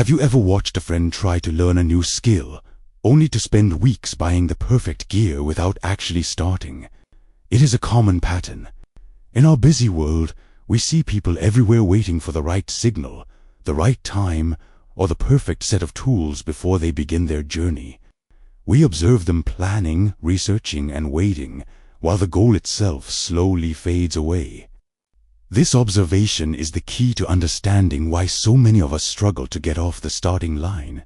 Have you ever watched a friend try to learn a new skill, only to spend weeks buying the perfect gear without actually starting? It is a common pattern. In our busy world, we see people everywhere waiting for the right signal, the right time, or the perfect set of tools before they begin their journey. We observe them planning, researching, and waiting, while the goal itself slowly fades away. This observation is the key to understanding why so many of us struggle to get off the starting line.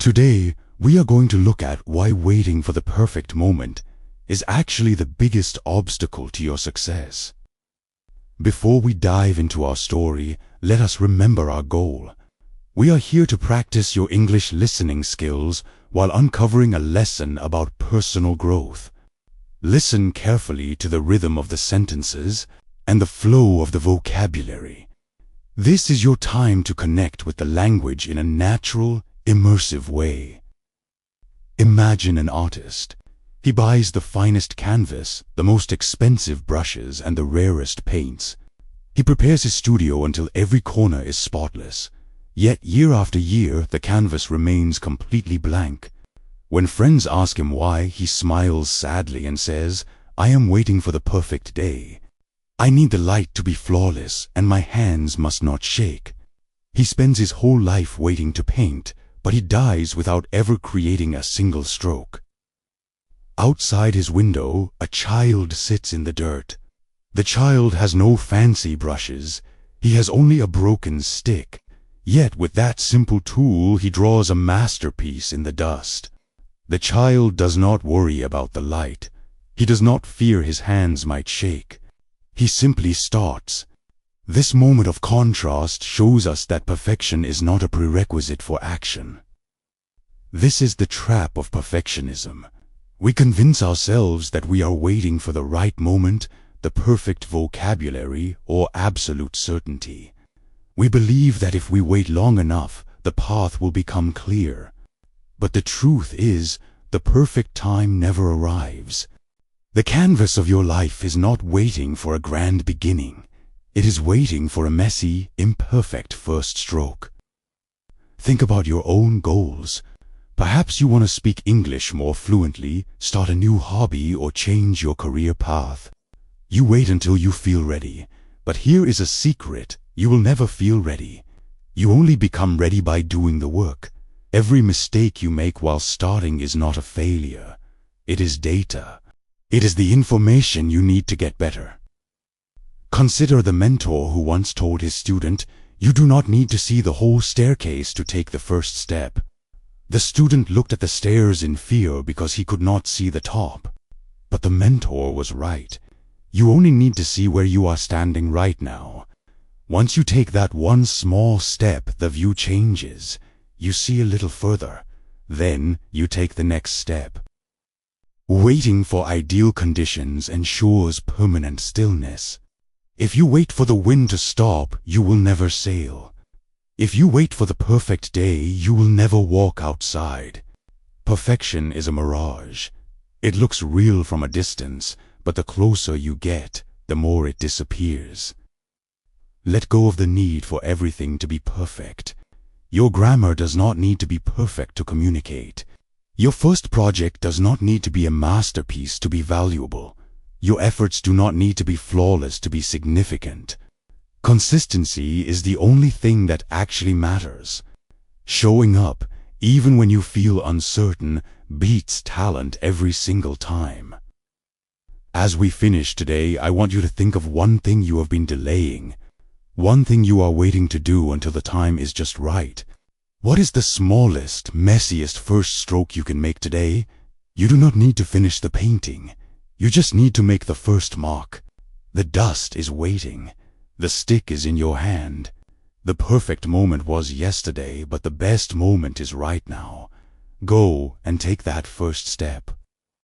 Today, we are going to look at why waiting for the perfect moment is actually the biggest obstacle to your success. Before we dive into our story, let us remember our goal. We are here to practice your English listening skills while uncovering a lesson about personal growth. Listen carefully to the rhythm of the sentences and the flow of the vocabulary. This is your time to connect with the language in a natural, immersive way. Imagine an artist. He buys the finest canvas, the most expensive brushes, and the rarest paints. He prepares his studio until every corner is spotless. Yet year after year, the canvas remains completely blank. When friends ask him why, he smiles sadly and says, "I am waiting for the perfect day. I need the light to be flawless, and my hands must not shake." He spends his whole life waiting to paint, but he dies without ever creating a single stroke. Outside his window, a child sits in the dirt. The child has no fancy brushes. He has only a broken stick. Yet with that simple tool, he draws a masterpiece in the dust. The child does not worry about the light. He does not fear his hands might shake. He simply starts. This moment of contrast shows us that perfection is not a prerequisite for action. This is the trap of perfectionism. We convince ourselves that we are waiting for the right moment, the perfect vocabulary, or absolute certainty. We believe that if we wait long enough, the path will become clear. But the truth is, the perfect time never arrives. The canvas of your life is not waiting for a grand beginning. It is waiting for a messy, imperfect first stroke. Think about your own goals. Perhaps you want to speak English more fluently, start a new hobby, or change your career path. You wait until you feel ready. But here is a secret: you will never feel ready. You only become ready by doing the work. Every mistake you make while starting is not a failure. It is data. It is the information you need to get better. Consider the mentor who once told his student, "You do not need to see the whole staircase to take the first step." The student looked at the stairs in fear because he could not see the top. But the mentor was right. You only need to see where you are standing right now. Once you take that one small step, the view changes. You see a little further. Then you take the next step. Waiting for ideal conditions ensures permanent stillness. If you wait for the wind to stop, you will never sail. If you wait for the perfect day, you will never walk outside. Perfection is a mirage. It looks real from a distance, but the closer you get, the more it disappears. Let go of the need for everything to be perfect. Your grammar does not need to be perfect to communicate. Your first project does not need to be a masterpiece to be valuable. Your efforts do not need to be flawless to be significant. Consistency is the only thing that actually matters. Showing up, even when you feel uncertain, beats talent every single time. As we finish today, I want you to think of one thing you have been delaying. One thing you are waiting to do until the time is just right. What is the smallest, messiest first stroke you can make today? You do not need to finish the painting. You just need to make the first mark. The dust is waiting. The stick is in your hand. The perfect moment was yesterday, but the best moment is right now. Go and take that first step.